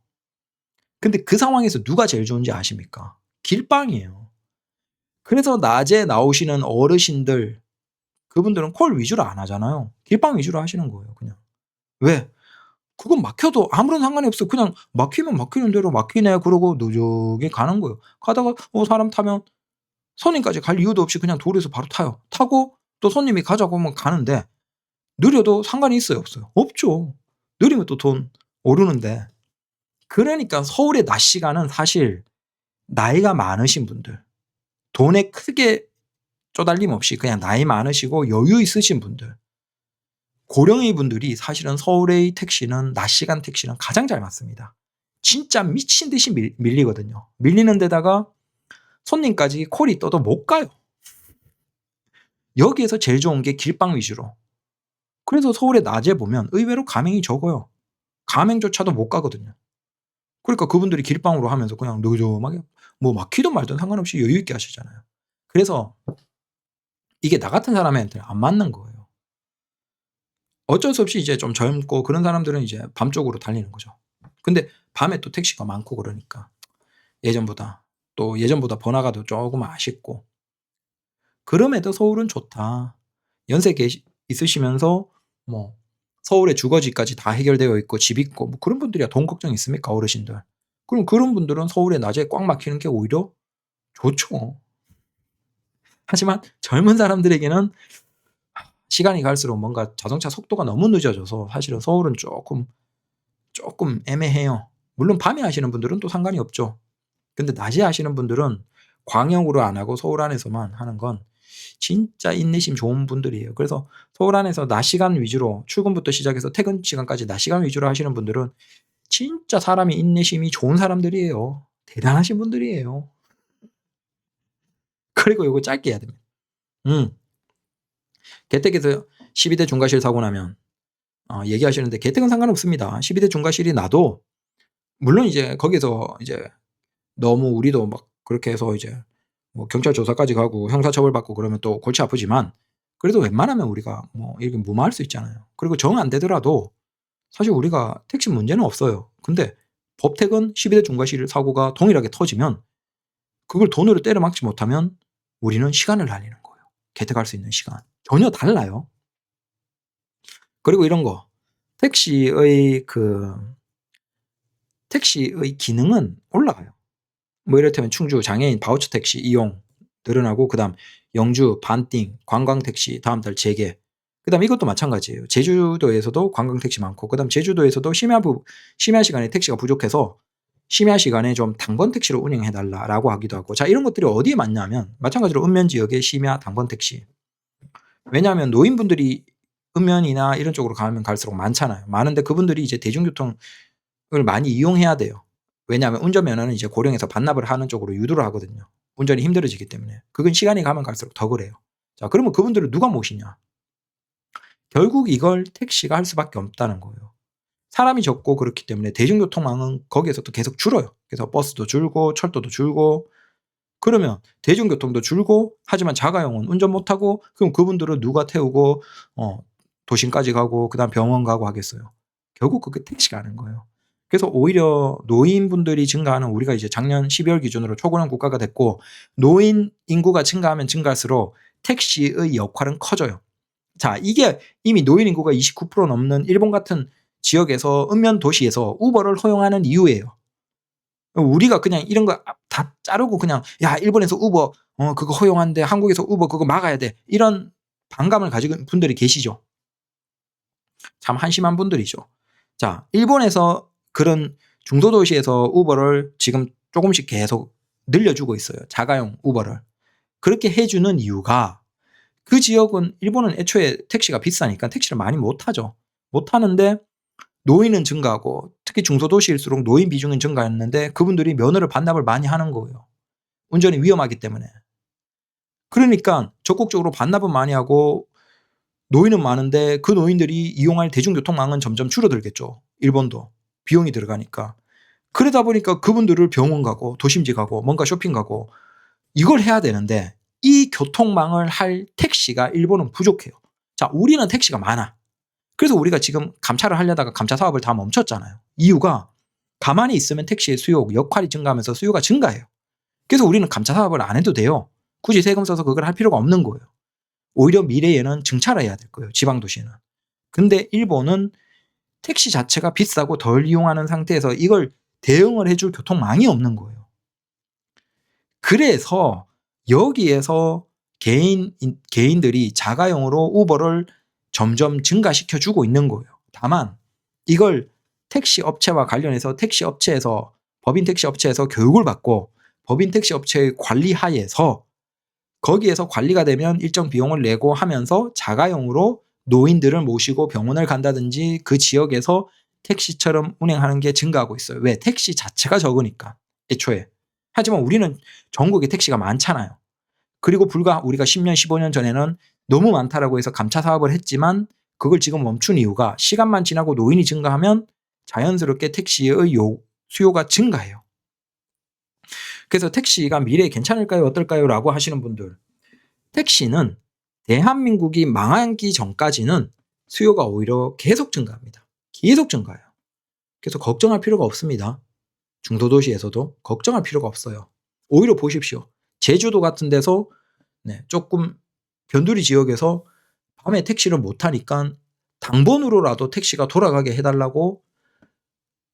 근데 그 상황에서 누가 제일 좋은지 아십니까? 길빵이에요. 그래서 낮에 나오시는 어르신들 그분들은 콜 위주로 안 하잖아요. 길빵 위주로 하시는 거예요 그냥. 왜? 그건 막혀도 아무런 상관이 없어. 그냥 막히면 막히는 대로 막히네 그러고 느적이 가는 거예요. 가다가 사람 타면 손님까지 갈 이유도 없이 그냥 도로에서 바로 타요. 타고 또 손님이 가자고 하면 가는데 느려도 상관이 있어요 없어요? 없죠. 느리면 또 돈 오르는데. 그러니까 서울의 낮 시간은 사실 나이가 많으신 분들, 돈에 크게 쪼달림 없이 그냥 나이 많으시고 여유 있으신 분들, 고령의 분들이 사실은 서울의 택시는 낮 시간 택시는 가장 잘 맞습니다. 진짜 미친 듯이 밀리거든요. 밀리는 데다가 손님까지 콜이 떠도 못 가요. 여기에서 제일 좋은 게 길빵 위주로. 그래서 서울의 낮에 보면 의외로 가맹이 적어요. 가맹조차도 못 가거든요. 그러니까 그분들이 길빵으로 하면서 그냥 느그저하게 뭐 막히든 말든 상관없이 여유 있게 하시잖아요. 그래서 이게 나 같은 사람한테는 안 맞는 거예요. 어쩔 수 없이 이제 좀 젊고 그런 사람들은 이제 밤 쪽으로 달리는 거죠. 근데 밤에 또 택시가 많고 그러니까 예전보다 예전보다 번화가도 쪼금 아쉽고 그럼에도 서울은 좋다. 연세 있으시면서 뭐 서울에 주거지까지 다 해결되어 있고 집 있고 뭐 그런 분들이야 돈 걱정 있습니까 어르신들. 그럼 그런 분들은 서울에 낮에 꽉 막히는 게 오히려 좋죠. 하지만 젊은 사람들에게는 시간이 갈수록 뭔가 자동차 속도가 너무 늦어져서 사실은 서울은 쪼끔 애매해요. 물론 밤에 하시는 분들은 또 상관이 없죠. 근데 낮에 하시는 분들은 광역으로 안 하고 서울 안에서만 하는 건 진짜 인내심 좋은 분들이에요. 그래서 서울 안에서 낮 시간 위주로 출근부터 시작해서 퇴근 시간까지 낮 시간 위주로 하시는 분들은 진짜 사람이 인내심이 좋은 사람들이에요. 대단하신 분들이에요. 그리고 요거 짧게 해야 됩니다. 음. 개택에서 12대 중과실 사고 나면 얘기하시는데 개택은 상관없습니다. 12대 중과실이 나도 물론 이제 거기서 이제 너무 우리도 막 그렇게 해서 이제 뭐 경찰 조사까지 가고 형사처벌 받고 그러면 또 골치 아프지만 그래도 웬만하면 우리가 뭐 이렇게 무마할 수 있잖아요. 그리고 정 안 되더라도 사실 우리가 택시 문제는 없어요. 근데 법택은 12대 중과실 사고가 동일하게 터지면 그걸 돈으로 때려 막지 못하면 우리는 시간을 날리는 거예요. 개택할 수 있는 시간. 전혀 달라요. 그리고 이런 거 택시의 그 택시의 기능은 올라가요. 뭐 이를테면 충주 장애인 바우처 택시 이용 늘어나고 그다음 영주 반띵 관광 택시 다음 달 재개. 그다음 이것도 마찬가지예요. 제주도에서도 관광 택시 많고 그다음 제주도에서도 심야 시간에 택시가 부족해서 심야 시간에 좀 당번 택시로 운영해 달라라고 하기도 하고 자 이런 것들이 어디에 맞냐면 마찬가지로 읍면 지역의 심야 당번 택시. 왜냐하면 노인분들이 읍면이나 이런 쪽으로 가면 갈수록 많잖아요. 많은데 그분들이 이제 대중교통을 많이 이용해야 돼요. 왜냐하면 운전면허는 이제 고령에서 반납을 하는 쪽으로 유도를 하거든요. 운전이 힘들어지기 때문에. 그건 시간이 가면 갈수록 더 그래요. 자, 그러면 그분들을 누가 모시냐? 결국 이걸 택시가 할 수밖에 없다는 거예요. 사람이 적고 그렇기 때문에 대중교통망은 거기에서도 계속 줄어요. 그래서 버스도 줄고 철도도 줄고, 그러면 대중교통도 줄고, 하지만 자가용은 운전 못하고, 그럼 그분들은 누가 태우고 도심까지 가고 그다음 병원 가고 하겠어요. 결국 그게 택시가 하는 거예요. 그래서 오히려 노인분들이 증가하는, 우리가 이제 작년 12월 기준으로 초고령 국가가 됐고, 노인 인구가 증가하면 증가할수록 택시의 역할은 커져요. 자, 이게 이미 노인 인구가 29% 넘는 일본 같은 지역에서, 읍면 도시에서 우버를 허용하는 이유예요. 우리가 그냥 이런 거 다 자르고 그냥 야, 일본에서 우버 그거 허용한데 한국에서 우버 그거 막아야 돼, 이런 반감을 가지고 분들이 계시죠. 참 한심한 분들이죠. 자, 일본에서 그런 중소도시에서 우버를 지금 조금씩 계속 늘려주고 있어요. 자가용 우버를. 그렇게 해주는 이유가, 그 지역은, 일본은 애초에 택시가 비싸니까 택시를 많이 못 하죠. 못 하는데 노인은 증가하고, 특히 중소도시일수록 노인 비중은 증가했는데 그분들이 면허를 반납을 많이 하는 거예요. 운전이 위험하기 때문에. 그러니까 적극적으로 반납은 많이 하고 노인은 많은데 그 노인들이 이용할 대중교통망은 점점 줄어들겠죠. 일본도 비용이 들어가니까. 그러다 보니까 그분들을 병원 가고 도심지 가고 뭔가 쇼핑 가고 이걸 해야 되는데, 이 교통망을 할 택시가 일본은 부족해요. 자, 우리는 택시가 많아. 그래서 우리가 지금 감차를 하려다가 감차 사업을 다 멈췄잖아요. 이유가, 가만히 있으면 택시의 수요, 역할이 증가하면서 수요가 증가해요. 그래서 우리는 감차 사업을 안 해도 돼요. 굳이 세금 써서 그걸 할 필요가 없는 거예요. 오히려 미래에는 증차를 해야 될 거예요, 지방도시는. 근데 일본은 택시 자체가 비싸고 덜 이용하는 상태에서 이걸 대응을 해줄 교통망이 없는 거예요. 그래서 여기에서 개인들이 자가용으로 우버를 점점 증가시켜주고 있는 거예요. 다만 이걸 택시 업체와 관련해서 택시 업체에서, 법인 택시 업체에서 교육을 받고 법인 택시 업체의 관리 하에서, 거기에서 관리가 되면 일정 비용을 내고 하면서 자가용으로 노인들을 모시고 병원을 간다든지 그 지역에서 택시처럼 운행하는 게 증가하고 있어요. 왜? 택시 자체가 적으니까, 애초에. 하지만 우리는 전국에 택시가 많잖아요. 그리고 불과 우리가 10년, 15년 전에는 너무 많다라고 해서 감차 사업을 했지만, 그걸 지금 멈춘 이유가, 시간만 지나고 노인이 증가하면 자연스럽게 택시의 수요가 증가해요. 그래서 택시가 미래에 괜찮을까요? 어떨까요? 라고 하시는 분들, 택시는 대한민국이 망하기 전까지는 수요가 오히려 계속 증가합니다. 계속 증가해요. 그래서 걱정할 필요가 없습니다. 중소도시에서도 걱정할 필요가 없어요. 오히려 보십시오. 제주도 같은 데서 조금 변두리 지역에서 밤에 택시를 못 타니까 당번으로라도 택시가 돌아가게 해달라고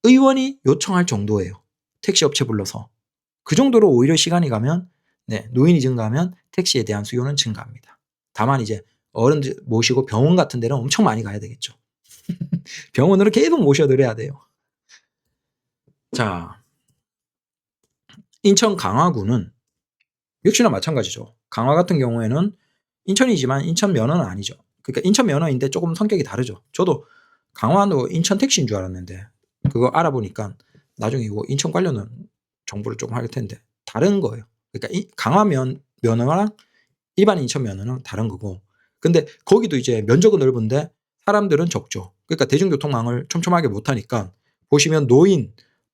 의원이 요청할 정도예요. 택시 업체 불러서. 그 정도로 오히려 시간이 가면, 노인이 증가하면 택시에 대한 수요는 증가합니다. 다만 이제 어른들 모시고 병원 같은 데는 엄청 많이 가야 되겠죠. 병원으로 계속 모셔드려야 돼요. 자, 인천 강화구는 역시나 마찬가지죠. 강화 같은 경우에는 인천이지만 인천 면허는 아니죠. 그러니까 인천 면허인데 조금 성격이 다르죠. 저도 강화도 인천 택시인 줄 알았는데 그거 알아보니까 나중에 이거 인천 관련은 정보를 조금 할 텐데 다른 거예요. 그러니까 강화 면허랑 일반 인천 면허는 다른 거고, 근데 거기도 이제 면적은 넓은데 사람들은 적죠. 그러니까 대중교통망을 촘촘하게 못하니까, 보시면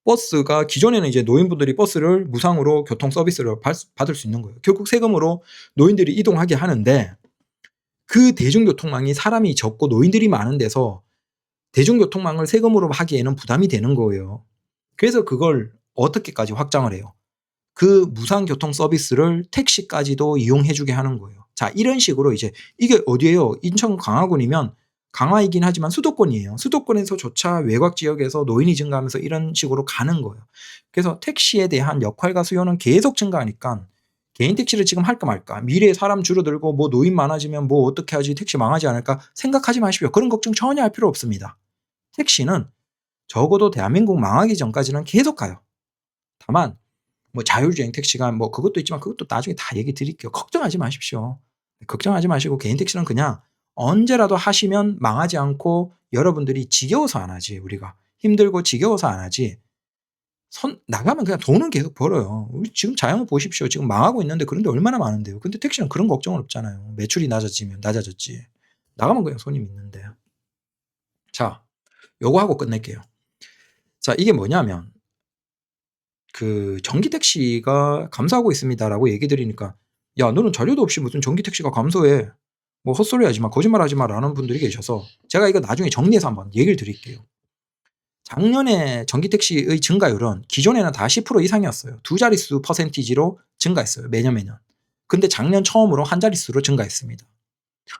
버스가, 기존에는 이제 노인분들이 버스를 무상으로 교통 서비스를 받을 수 있는 거예요. 결국 세금으로 노인들이 이동하게 하는데, 그 대중교통망이 사람이 적고 노인들이 많은 데서 대중교통망을 세금으로 하기에는 부담이 되는 거예요. 그래서 그걸 어떻게까지 확장을 해요? 그 무상 교통 서비스를 택시까지도 이용해주게 하는 거예요. 자, 이런 식으로 이제, 이게 어디예요? 인천 강화군이면 강화이긴 하지만 수도권이에요. 수도권에서조차 외곽 지역에서 노인이 증가하면서 이런 식으로 가는 거예요. 그래서 택시에 대한 역할과 수요는 계속 증가하니까 개인 택시를 지금 할까 말까, 미래에 사람 줄어들고 뭐 노인 많아지면 뭐 어떻게 하지, 택시 망하지 않을까 생각하지 마십시오. 그런 걱정 전혀 할 필요 없습니다. 택시는 적어도 대한민국 망하기 전까지는 계속 가요. 다만 뭐 자율주행 택시가 뭐 그것도 있지만 그것도 나중에 다 얘기 드릴게요. 걱정하지 마십시오. 걱정하지 마시고 개인 택시는 그냥 언제라도 하시면 망하지 않고, 여러분들이 지겨워서 안 하지, 우리가 힘들고 지겨워서 안 하지, 나가면 그냥 돈은 계속 벌어요. 우리 지금 자영업 보십시오. 지금 망하고 있는데 그런데 얼마나 많은데요. 근데 택시는 그런 걱정은 없잖아요. 매출이 낮아졌지. 나가면 그냥 손님 있는데. 자, 요거 하고 끝낼게요. 자, 이게 뭐냐면 그 전기 택시가 감소하고 있습니다라고 얘기 드리니까 야, 너는 자료도 없이 무슨 전기 택시가 감소해. 뭐 헛소리 하지 마. 거짓말 하지 마라는 분들이 계셔서 제가 이거 나중에 정리해서 한번 얘기를 드릴게요. 작년에 전기 택시의 증가율은 기존에는 다 10% 이상이었어요. 두 자릿수 퍼센티지로 증가했어요. 매년. 근데 작년 처음으로 한 자릿수로 증가했습니다.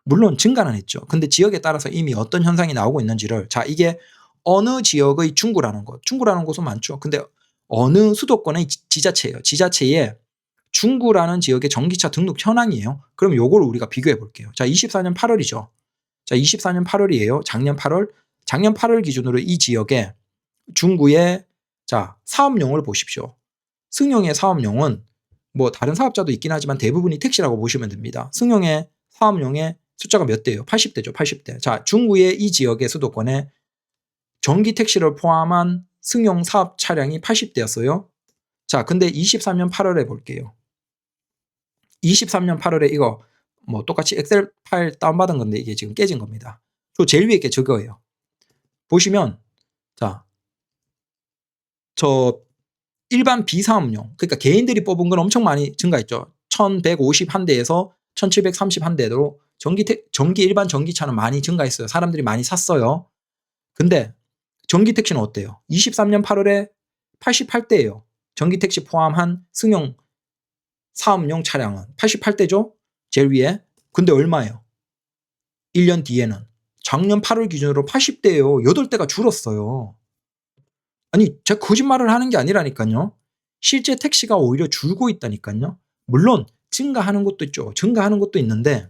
물론 증가는 했죠. 근데 지역에 따라서 이미 어떤 현상이 나오고 있는지를 자, 이게 어느 지역의 중구라는 곳은 많죠. 근데 어느 수도권의 지자체예요. 지자체에 중구라는 지역의 전기차 등록 현황이에요. 그럼 요걸 우리가 비교해 볼게요. 자, 24년 8월이죠. 자, 24년 8월이에요. 작년 8월 기준으로 이 지역에 중구의 자, 사업용을 보십시오. 승용의 사업용은 뭐 다른 사업자도 있긴 하지만 대부분이 택시라고 보시면 됩니다. 승용의 사업용의 숫자가 몇 대예요? 80대죠. 80대. 자, 중구의 이 지역의 수도권에 전기 택시를 포함한 승용 사업 차량이 80대였어요. 자, 근데 23년 8월에 볼게요. 23년 8월에 이거 뭐 똑같이 엑셀 파일 다운받은 건데 이게 지금 깨진 겁니다. 또 제일 위에 게 저거예요. 보시면 자, 저 일반 비사업용, 그러니까 개인들이 뽑은 건 엄청 많이 증가했죠. 1151대에서 1731대로 전기 일반 전기차는 많이 증가했어요. 사람들이 많이 샀어요. 근데 전기 택시는 어때요? 23년 8월에 88대예요. 전기 택시 포함한 승용 사업용 차량은 88대죠? 제일 위에. 근데 얼마예요? 1년 뒤에는 작년 8월 기준으로 80대예요. 8대가 줄었어요. 아니, 제가 거짓말을 하는 게 아니라니까요. 실제 택시가 오히려 줄고 있다니까요. 물론 증가하는 곳도 있죠. 증가하는 곳도 있는데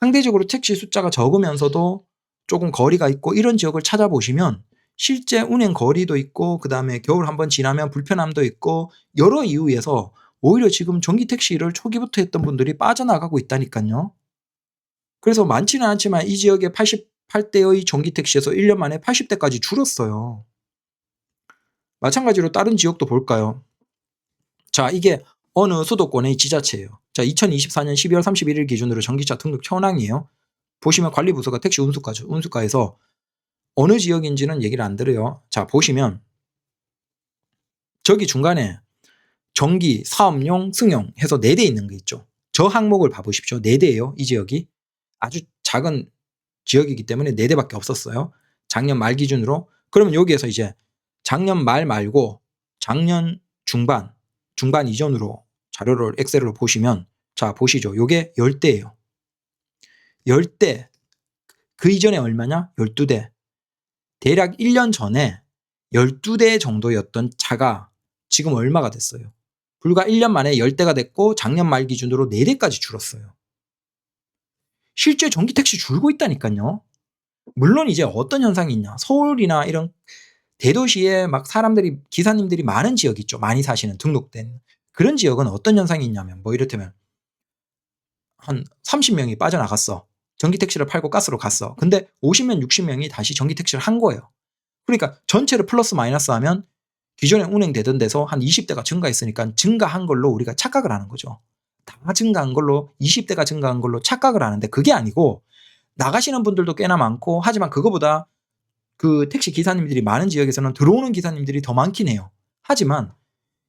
상대적으로 택시 숫자가 적으면서도 조금 거리가 있고 이런 지역을 찾아보시면 실제 운행 거리도 있고 그다음에 겨울 한번 지나면 불편함도 있고 여러 이유에서 오히려 지금 전기 택시를 초기부터 했던 분들이 빠져나가고 있다니까요. 그래서 많지는 않지만 이 지역의 88대의 전기 택시에서 1년 만에 80대까지 줄었어요. 마찬가지로 다른 지역도 볼까요? 자, 이게 어느 수도권의 지자체예요. 자, 2024년 12월 31일 기준으로 전기차 등록 현황이에요. 보시면 관리부서가 택시 운수과죠. 운수과에서 어느 지역인지는 얘기를 안 드려요. 자, 보시면 저기 중간에 전기, 사업용, 승용 해서 4대 있는 거 있죠. 저 항목을 봐보십시오. 4대예요. 이 지역이. 아주 작은 지역이기 때문에 4대밖에 없었어요. 작년 말 기준으로. 그러면 여기에서 이제 작년 말 말고 작년 중반 이전으로 자료를 엑셀로 보시면 자, 보시죠. 요게 10대예요. 10대. 그 이전에 얼마냐? 12대. 대략 1년 전에 12대 정도였던 차가 지금 얼마가 됐어요? 불과 1년 만에 10대가 됐고 작년 말 기준으로 4대까지 줄었어요. 실제 전기 택시 줄고 있다니까요. 물론 이제 어떤 현상이 있냐. 서울이나 이런 대도시에 막 사람들이 기사님들이 많은 지역 있죠. 많이 사시는 등록된 그런 지역은 어떤 현상이 있냐면 뭐 이를테면 한 30명이 빠져나갔어. 전기 택시를 팔고 가스로 갔어. 근데 50명 60명이 다시 전기 택시를 한 거예요. 그러니까 전체를 플러스 마이너스 하면 기존에 운행되던 데서 한 20대가 증가했으니까 증가한 걸로 우리가 착각을 하는 거죠. 다 증가한 걸로 20대가 증가한 걸로 착각을 하는데 그게 아니고 나가시는 분들도 꽤나 많고 하지만 그거보다 그 택시 기사님들이 많은 지역에서는 들어오는 기사님들이 더 많긴 해요. 하지만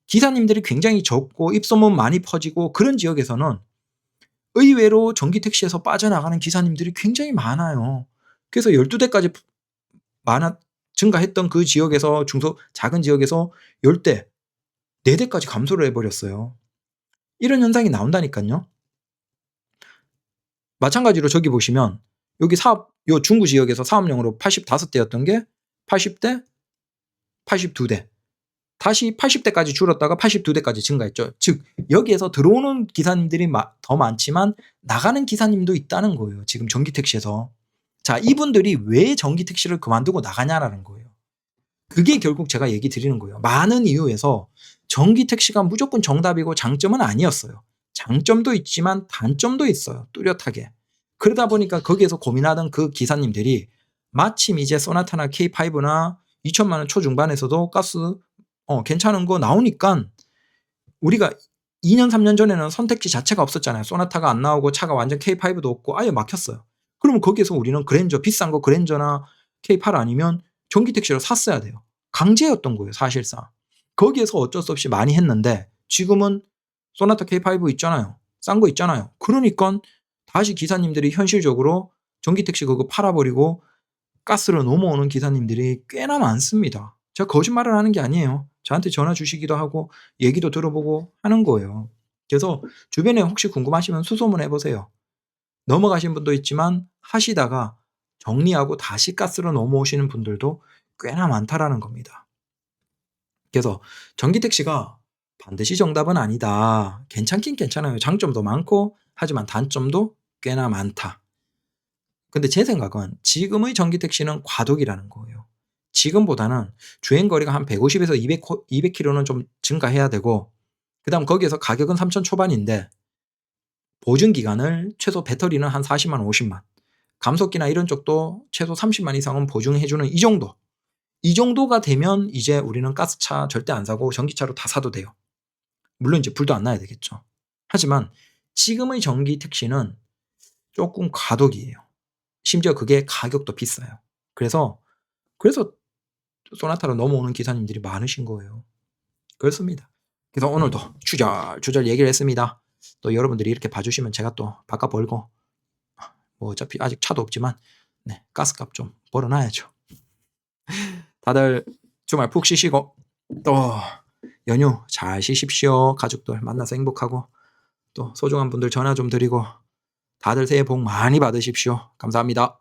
기사님들이 굉장히 적고 입소문 많이 퍼지고 그런 지역에서는 의외로 전기 택시에서 빠져나가는 기사님들이 굉장히 많아요. 그래서 12대까지 증가했던 그 지역에서 작은 지역에서 10대, 4대까지 감소를 해버렸어요. 이런 현상이 나온다니까요. 마찬가지로 저기 보시면 여기 요 중구 지역에서 사업용으로 85대였던 게 80대, 82대. 다시 80대까지 줄었다가 82대까지 증가했죠. 즉 여기에서 들어오는 기사님들이 더 많지만 나가는 기사님도 있다는 거예요. 지금 전기택시에서. 자, 이분들이 왜 전기택시를 그만두고 나가냐라는 거예요. 그게 결국 제가 얘기 드리는 거예요. 많은 이유에서 전기택시가 무조건 정답이고 장점은 아니었어요. 장점도 있지만 단점도 있어요. 뚜렷하게. 그러다 보니까 거기에서 고민하던 그 기사님들이 마침 이제 소나타나 K5나 2천만 원 초중반에서도 가스 괜찮은 거 나오니까 우리가 2 년 3년 전에는 선택지 자체가 없었잖아요. 소나타가 안 나오고 차가 완전 K5도 없고 아예 막혔어요. 그러면 거기에서 우리는 그랜저 비싼 거 그랜저나 K8 아니면 전기 택시를 샀어야 돼요. 강제였던 거예요, 사실상. 거기에서 어쩔 수 없이 많이 했는데 지금은 소나타 K5 있잖아요. 싼 거 있잖아요. 그러니까 다시 기사님들이 현실적으로 전기 택시 그거 팔아버리고 가스로 넘어오는 기사님들이 꽤나 많습니다. 제가 거짓말을 하는 게 아니에요. 저한테 전화 주시기도 하고 얘기도 들어보고 하는 거예요. 그래서 주변에 혹시 궁금하시면 수소문 해보세요. 넘어가신 분도 있지만 하시다가 정리하고 다시 가스로 넘어오시는 분들도 꽤나 많다라는 겁니다. 그래서 전기택시가 반드시 정답은 아니다. 괜찮긴 괜찮아요. 장점도 많고 하지만 단점도 꽤나 많다. 근데 제 생각은 지금의 전기택시는 과도기라는 거예요. 지금보다는 주행거리가 한 150에서 200km는 좀 증가해야 되고 그다음 거기에서 가격은 3천 초반인데 보증기간을 최소 배터리는 한 40만 50만 감속기나 이런 쪽도 최소 30만 이상은 보증해 주는 이 정도. 이 정도가 되면 이제 우리는 가스차 절대 안 사고 전기차로 다 사도 돼요. 물론 이제 불도 안 나야 되겠죠. 하지만 지금의 전기 택시는 조금 과도기예요. 심지어 그게 가격도 비싸요. 그래서 소나타로 넘어오는 기사님들이 많으신 거예요. 그렇습니다. 그래서 오늘도 주절주절 얘기를 했습니다. 또 여러분들이 이렇게 봐주시면 제가 또 바꿔 벌고 뭐 어차피 아직 차도 없지만 가스값 좀 벌어놔야죠. 다들 주말 푹 쉬시고 또 연휴 잘 쉬십시오. 가족들 만나서 행복하고 또 소중한 분들 전화 좀 드리고 다들 새해 복 많이 받으십시오. 감사합니다.